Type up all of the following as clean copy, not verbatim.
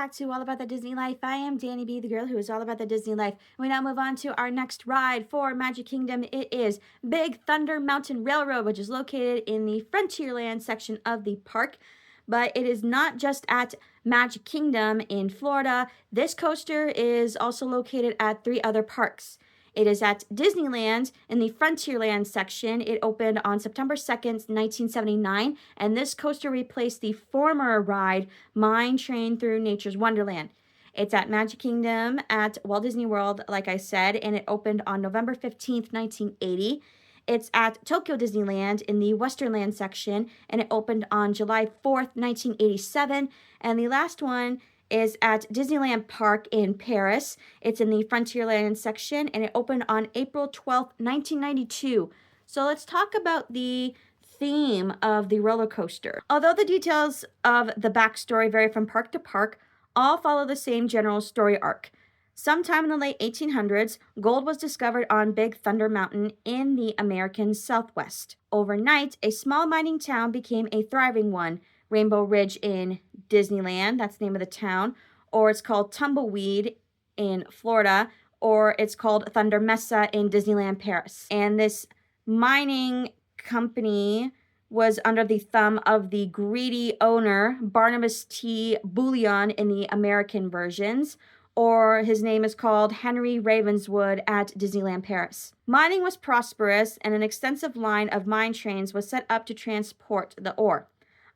back to All About the Disney Life. I am Danny B, the girl who is all about the Disney life. We now move on to our next ride for Magic Kingdom. It is Big Thunder Mountain Railroad, which is located in the Frontierland section of the park. But it is not just at Magic Kingdom in Florida. This coaster is also located at 3 other parks. It is at Disneyland in the Frontierland section. It opened on September 2nd, 1979, and this coaster replaced the former ride, Mine Train Through Nature's Wonderland. It's at Magic Kingdom at Walt Disney World, like I said, and it opened on November 15th, 1980. It's at Tokyo Disneyland in the Westernland section, and it opened on July 4th, 1987. And the last one is at Disneyland Park in Paris. It's in the Frontierland section, and it opened on April 12th, 1992. So let's talk about the theme of the roller coaster. Although the details of the backstory vary from park to park, all follow the same general story arc. Sometime in the late 1800s, gold was discovered on Big Thunder Mountain in the American Southwest. Overnight, a small mining town became a thriving one. Rainbow Ridge in Disneyland, that's the name of the town, or it's called Tumbleweed in Florida, or it's called Thunder Mesa in Disneyland Paris. And this mining company was under the thumb of the greedy owner, Barnabas T. Bullion in the American versions, or his name is called Henry Ravenswood at Disneyland Paris. Mining was prosperous, and an extensive line of mine trains was set up to transport the ore.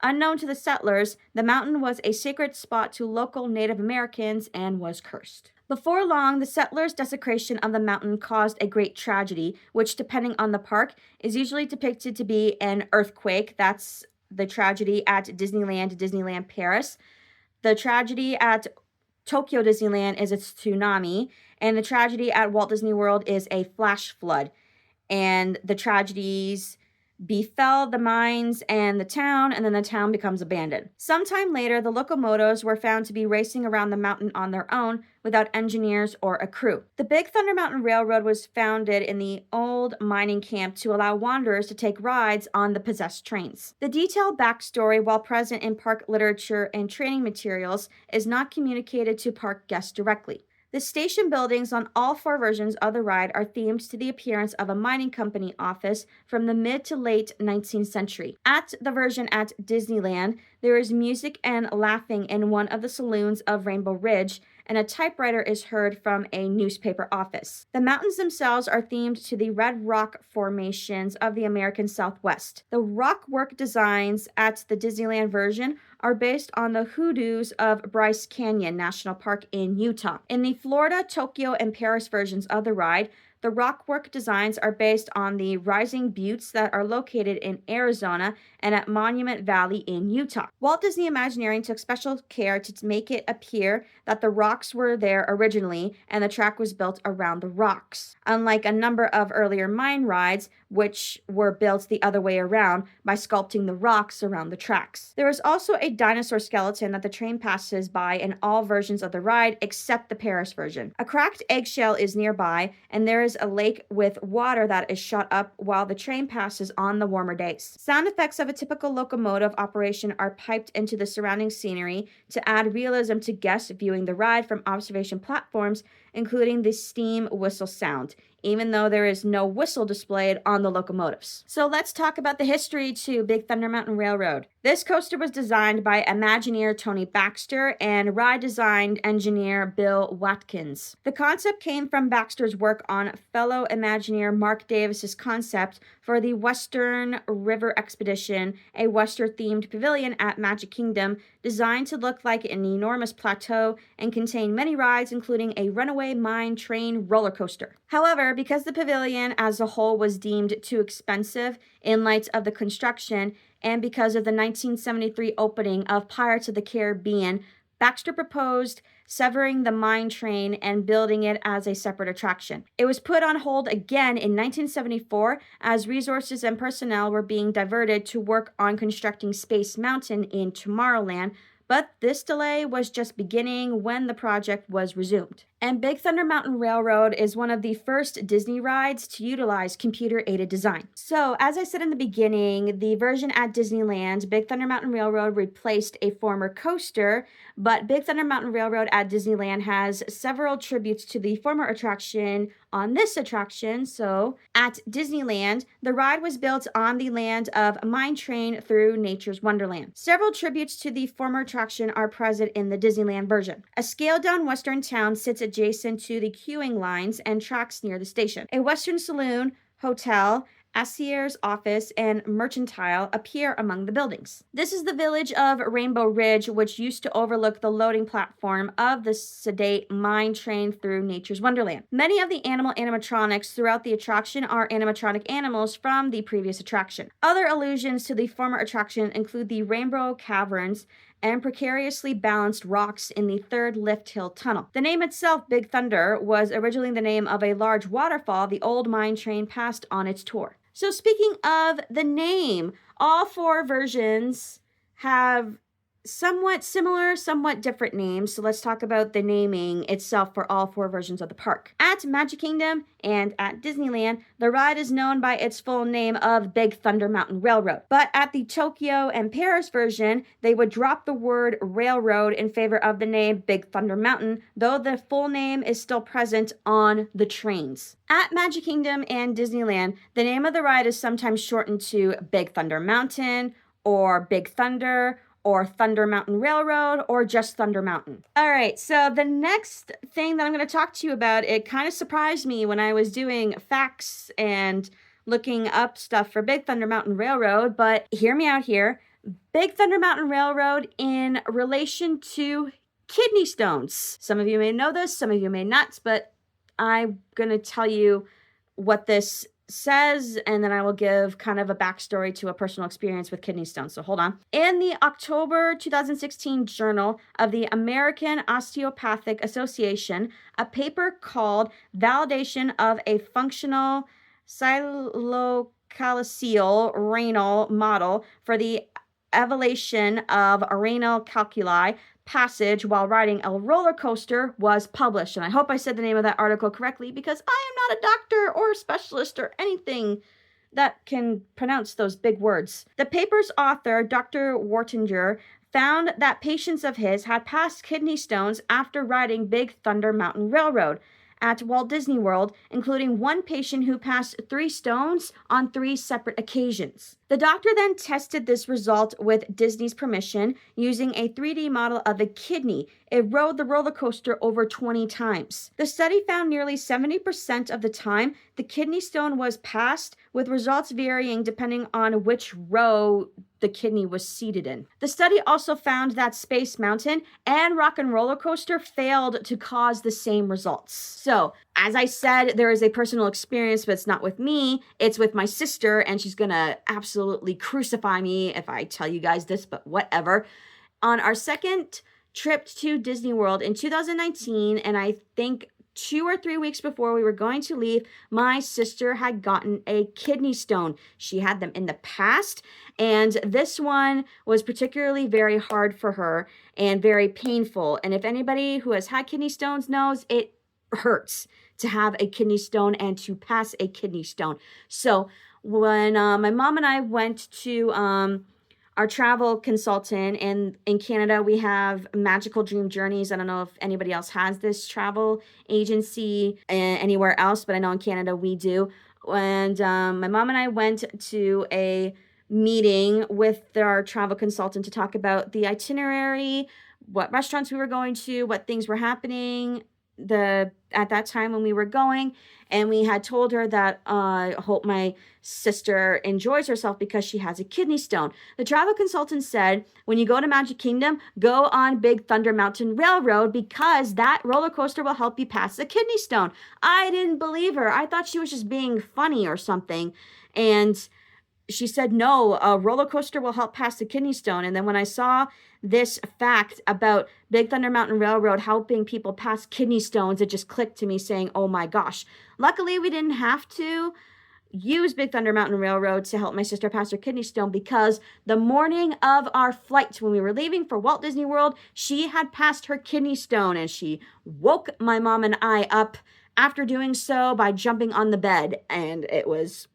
Unknown to the settlers, the mountain was a sacred spot to local Native Americans and was cursed. Before long, the settlers' desecration of the mountain caused a great tragedy, which, depending on the park, is usually depicted to be an earthquake. That's the tragedy at Disneyland Paris. The tragedy at Tokyo Disneyland is a tsunami, and the tragedy at Walt Disney World is a flash flood. And the tragedies befell the mines and the town, and then the town becomes abandoned. Sometime later, the locomotives were found to be racing around the mountain on their own without engineers or a crew. The Big Thunder Mountain Railroad was founded in the old mining camp to allow wanderers to take rides on the possessed trains. The detailed backstory, while present in park literature and training materials, is not communicated to park guests directly. The station buildings on all 4 versions of the ride are themed to the appearance of a mining company office from the mid to late 19th century. At the version at Disneyland, there is music and laughing in one of the saloons of Rainbow Ridge, and a typewriter is heard from a newspaper office. The mountains themselves are themed to the red rock formations of the American Southwest. The rock work designs at the Disneyland version are based on the hoodoos of Bryce Canyon National Park in Utah. In the Florida, Tokyo, and Paris versions of the ride, the rockwork designs are based on the rising buttes that are located in Arizona and at Monument Valley in Utah. Walt Disney Imagineering took special care to make it appear that the rocks were there originally and the track was built around the rocks, unlike a number of earlier mine rides, which were built the other way around by sculpting the rocks around the tracks. There is also a dinosaur skeleton that the train passes by in all versions of the ride except the Paris version. A cracked eggshell is nearby, and there is a lake with water that is shot up while the train passes on the warmer days. Sound effects of a typical locomotive operation are piped into the surrounding scenery to add realism to guests viewing the ride from observation platforms, including the steam whistle sound, even though there is no whistle displayed on the locomotives. So let's talk about the history to Big Thunder Mountain Railroad. This coaster was designed by Imagineer Tony Baxter and ride design engineer Bill Watkins. The concept came from Baxter's work on fellow Imagineer Mark Davis's concept for the Western River Expedition, a Western-themed pavilion at Magic Kingdom designed to look like an enormous plateau and contain many rides, including a runaway mine train roller coaster. However, because the pavilion as a whole was deemed too expensive in light of the construction, and because of the 1973 opening of Pirates of the Caribbean, Baxter proposed severing the mine train and building it as a separate attraction. It was put on hold again in 1974 as resources and personnel were being diverted to work on constructing Space Mountain in Tomorrowland, but this delay was just beginning when the project was resumed. And Big Thunder Mountain Railroad is one of the first Disney rides to utilize computer-aided design. So, as I said in the beginning, the version at Disneyland, Big Thunder Mountain Railroad replaced a former coaster, but Big Thunder Mountain Railroad at Disneyland has several tributes to the former attraction on this attraction. So, at Disneyland, the ride was built on the land of Mine Train through Nature's Wonderland. Several tributes to the former attraction are present in the Disneyland version. A scaled-down western town sits adjacent to the queuing lines and tracks near the station. A western saloon, hotel, Assier's office, and mercantile appear among the buildings. This is the village of Rainbow Ridge, which used to overlook the loading platform of the sedate Mine Train through Nature's Wonderland. Many of the animal animatronics throughout the attraction are animatronic animals from the previous attraction. Other allusions to the former attraction include the Rainbow Caverns and precariously balanced rocks in the third Lift Hill Tunnel. The name itself, Big Thunder, was originally the name of a large waterfall the old mine train passed on its tour. So speaking of the name, all four versions have somewhat similar, somewhat different names. So let's talk about the naming itself for all four versions of the park. At Magic Kingdom and at Disneyland, the ride is known by its full name of Big Thunder Mountain Railroad. But at the Tokyo and Paris version, they would drop the word railroad in favor of the name Big Thunder Mountain, though the full name is still present on the trains. At Magic Kingdom and Disneyland, the name of the ride is sometimes shortened to Big Thunder Mountain or Big Thunder or Thunder Mountain Railroad, or just Thunder Mountain. All right, so the next thing that I'm going to talk to you about, it kind of surprised me when I was doing facts and looking up stuff for Big Thunder Mountain Railroad, but hear me out here. Big Thunder Mountain Railroad in relation to kidney stones. Some of you may know this, some of you may not, but I'm going to tell you what this says, and then I will give kind of a backstory to a personal experience with kidney stones. So hold on. In the October 2016 Journal of the American Osteopathic Association, a paper called Validation of a Functional Silocalyceal Renal Model for the Evaluation of Renal Calculi Passage while riding a roller coaster was published. And I hope I said the name of that article correctly, because I am not a doctor or a specialist or anything that can pronounce those big words. The paper's author, Dr. Wartinger, found that patients of his had passed kidney stones after riding Big Thunder Mountain Railroad at Walt Disney World, including one patient who passed 3 stones on 3 separate occasions. The doctor then tested this result with Disney's permission using a 3D model of a kidney. It rode the roller coaster over 20 times. The study found nearly 70% of the time the kidney stone was passed, with results varying depending on which row the kidney was seated in. The study also found that Space Mountain and Rock and Roller Coaster failed to cause the same results. So, as I said, there is a personal experience, but it's not with me, it's with my sister, and she's gonna absolutely crucify me if I tell you guys this, but whatever. On our second trip to Disney World in 2019, and I think 2 or 3 weeks before we were going to leave, my sister had gotten a kidney stone. She had them in the past, and this one was particularly very hard for her and very painful. And if anybody who has had kidney stones knows, it hurts to have a kidney stone and to pass a kidney stone. So when my mom and I went to our travel consultant, and in Canada we have Magical Dream Journeys. I don't know if anybody else has this travel agency anywhere else, but I know in Canada we do. And my mom and I went to a meeting with our travel consultant to talk about the itinerary, what restaurants we were going to, what things were happening at that time when we were going. And we had told her that I hope my sister enjoys herself because she has a kidney stone. The travel consultant said, when you go to Magic Kingdom, go on Big Thunder Mountain Railroad because that roller coaster will help you pass a kidney stone. I didn't believe her. I thought she was just being funny or something. And she said, no, a roller coaster will help pass the kidney stone. And then when I saw this fact about Big Thunder Mountain Railroad helping people pass kidney stones, it just clicked to me saying, oh my gosh. Luckily, we didn't have to use Big Thunder Mountain Railroad to help my sister pass her kidney stone because the morning of our flight, when we were leaving for Walt Disney World, she had passed her kidney stone and she woke my mom and I up after doing so by jumping on the bed, and it was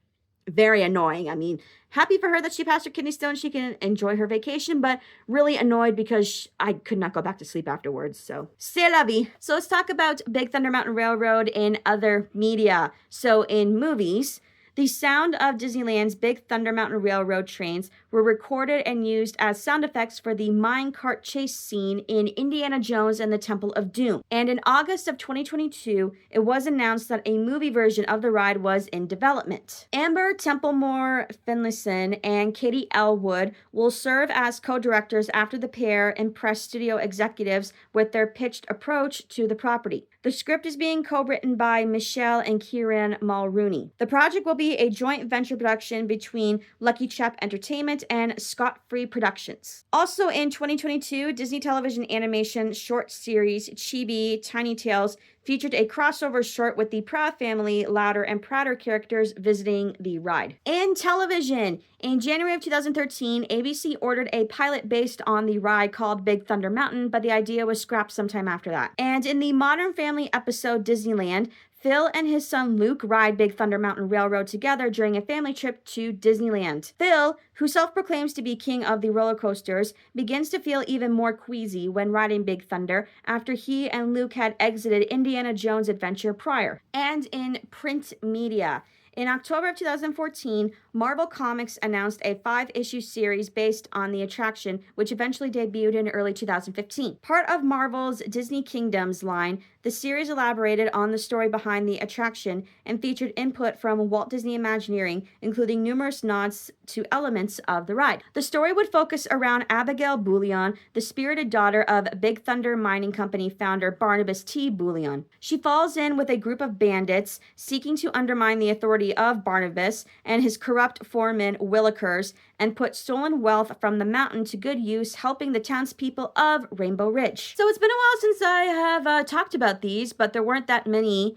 very annoying. I mean, happy for her that she passed her kidney stone. She can enjoy her vacation, but really annoyed because I could not go back to sleep afterwards. So, c'est la vie. So let's talk about Big Thunder Mountain Railroad in other media. So in movies, the sound of Disneyland's Big Thunder Mountain Railroad trains were recorded and used as sound effects for the minecart chase scene in Indiana Jones and the Temple of Doom. And in August of 2022, it was announced that a movie version of the ride was in development. Amber Templemore Finlayson and Katie Elwood will serve as co-directors after the pair impressed studio executives with their pitched approach to the property. The script is being co-written by Michelle and Kieran Mulrooney. The project will be a joint venture production between Lucky Chap Entertainment and Scott Free Productions. Also in 2022, Disney Television animation short series Chibi Tiny Tales featured a crossover short with the Proud Family, Louder, and Prouder characters visiting the ride. In television, in January of 2013, ABC ordered a pilot based on the ride called Big Thunder Mountain, but the idea was scrapped sometime after that. And in the Modern Family episode Disneyland, Phil and his son Luke ride Big Thunder Mountain Railroad together during a family trip to Disneyland. Phil, who self-proclaims to be king of the roller coasters, begins to feel even more queasy when riding Big Thunder after he and Luke had exited Indiana Jones' adventure prior. And in print media, in October of 2014, Marvel Comics announced a 5-issue series based on the attraction, which eventually debuted in early 2015. Part of Marvel's Disney Kingdoms line, the series elaborated on the story behind the attraction and featured input from Walt Disney Imagineering, including numerous nods to elements of the ride. The story would focus around Abigail Bullion, the spirited daughter of Big Thunder Mining Company founder Barnabas T. Bullion. She falls in with a group of bandits seeking to undermine the authority of Barnabas and his corrupt foreman Willikers and put stolen wealth from the mountain to good use, helping the townspeople of Rainbow Ridge. So it's been a while since I have talked about these, but there weren't that many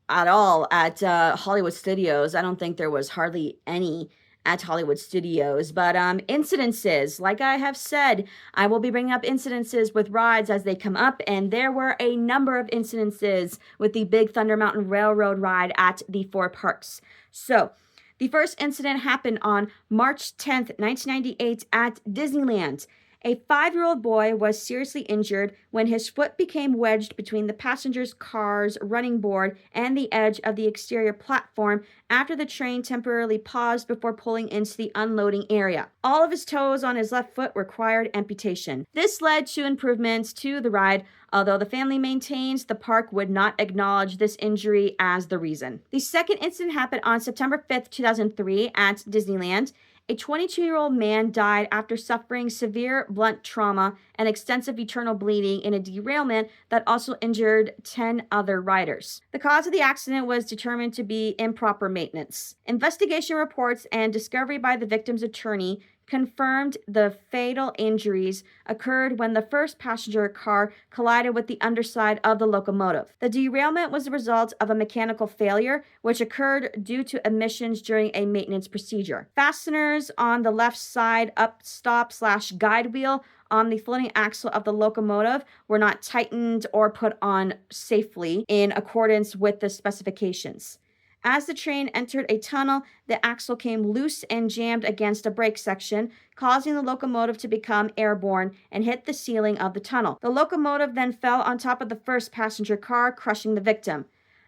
at all at Hollywood Studios. I don't think there was hardly any at Hollywood Studios, but incidences, like I have said, I will be bringing up incidences with rides as they come up, and there were a number of incidences with the Big Thunder Mountain Railroad ride at the 4 parks. So, the first incident happened on March 10th, 1998 at Disneyland. A 5-year-old boy was seriously injured when his foot became wedged between the passenger's car's running board and the edge of the exterior platform after the train temporarily paused before pulling into the unloading area. All of his toes on his left foot required amputation. This led to improvements to the ride, although the family maintains the park would not acknowledge this injury as the reason. The second incident happened on September 5th, 2003 at Disneyland. A 22-year-old man died after suffering severe blunt trauma and extensive internal bleeding in a derailment that also injured 10 other riders. The cause of the accident was determined to be improper maintenance. Investigation reports and discovery by the victim's attorney confirmed the fatal injuries occurred when the first passenger car collided with the underside of the locomotive. The derailment was the result of a mechanical failure, which occurred due to emissions during a maintenance procedure. Fasteners on the left side upstop/guide wheel on the floating axle of the locomotive were not tightened or put on safely in accordance with the specifications. As the train entered a tunnel, the axle came loose and jammed against a brake section, causing the locomotive to become airborne and hit the ceiling of the tunnel. The locomotive then fell on top of the first passenger car, crushing the victim.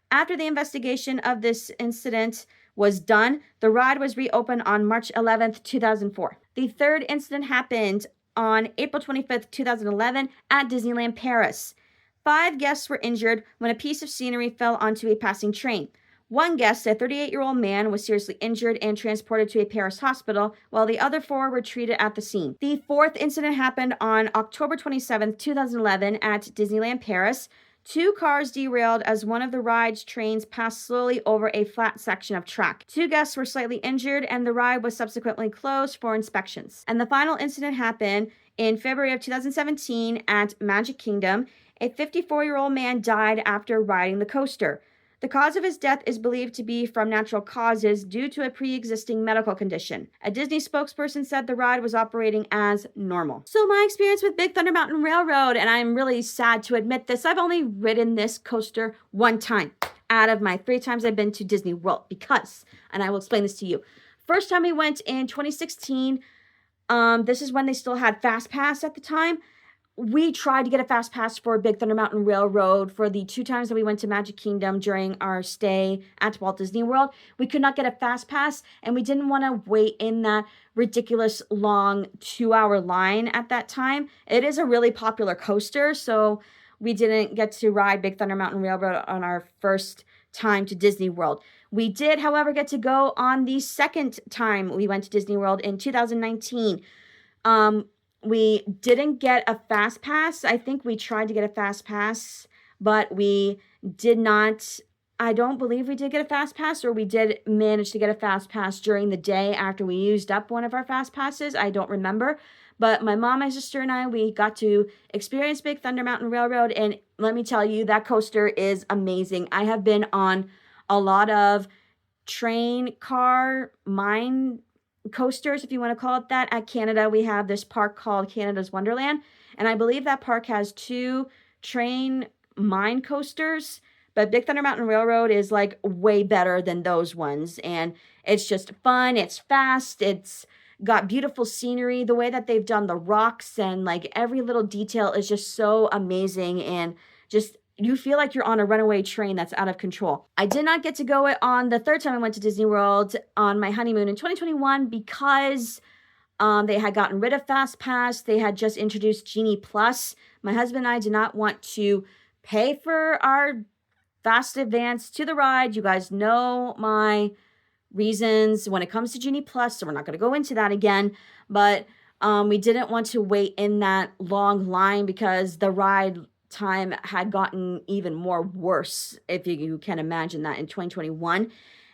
After the investigation of this incident was done, the ride was reopened on March 11th, 2004. The third incident happened on April 25th, 2011 at Disneyland Paris. 5 guests were injured when a piece of scenery fell onto a passing train. One guest, a 38-year-old man, was seriously injured and transported to a Paris hospital, while the other 4 were treated at the scene. The fourth incident happened on October 27, 2011 at Disneyland Paris. 2 cars derailed as one of the ride's trains passed slowly over a flat section of track. 2 guests were slightly injured, and the ride was subsequently closed for inspections. And the final incident happened in February of 2017 at Magic Kingdom. A 54-year-old man died after riding the coaster. The cause of his death is believed to be from natural causes due to a pre-existing medical condition. A Disney spokesperson said the ride was operating as normal. So my experience with Big Thunder Mountain Railroad, and I'm really sad to admit this, I've only ridden this coaster one time out of my 3 times I've been to Disney World because, and I will explain this to you. First time we went in 2016, this is when they still had Fast Pass at the time. We tried to get a Fast Pass for Big Thunder Mountain Railroad for the 2 times that we went to Magic Kingdom during our stay at Walt Disney World. We could not get a Fast Pass, and we didn't want to wait in that ridiculous long 2-hour line at that time. It is a really popular coaster, so we didn't get to ride Big Thunder Mountain Railroad on our first time to Disney World. We did, however, get to go on the second time we went to Disney World in 2019. We didn't get a Fast Pass. I think we tried to get a Fast Pass, but we did not. I don't believe we did get a Fast Pass, or we did manage to get a Fast Pass during the day after we used up one of our Fast Passes. I don't remember. But my mom, my sister, and I, we got to experience Big Thunder Mountain Railroad, and let me tell you, that coaster is amazing. I have been on a lot of train, car, mine coasters, if you want to call it that. At Canada, we have this park called Canada's Wonderland, and I believe that park has 2 train mine coasters, but Big Thunder Mountain Railroad is like way better than those ones, and it's just fun, it's fast, it's got beautiful scenery. The way that they've done the rocks and like every little detail is just so amazing, and just you feel like you're on a runaway train that's out of control. I did not get to go it on the 3rd time I went to Disney World on my honeymoon in 2021 because they had gotten rid of Fast Pass. They had just introduced Genie Plus. My husband and I did not want to pay for our fast advance to the ride. You guys know my reasons when it comes to Genie Plus, so we're not going to go into that again. But we didn't want to wait in that long line because the ride time had gotten even more worse, if you can imagine that, in 2021.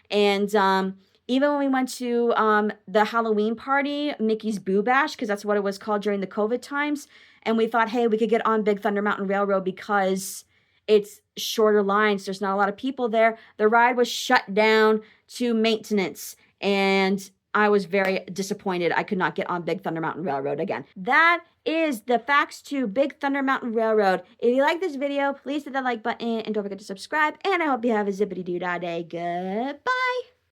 And even when we went to the Halloween party, Mickey's Boo Bash, because that's what it was called during the COVID times, and we thought, hey, we could get on Big Thunder Mountain Railroad because it's shorter lines, there's not a lot of people there. The ride was shut down to maintenance, and I was very disappointed I could not get on Big Thunder Mountain Railroad again. That is the facts to Big Thunder Mountain Railroad. If you like this video, please hit that like button and don't forget to subscribe. And I hope you have a zippity-doo-dah day. Goodbye.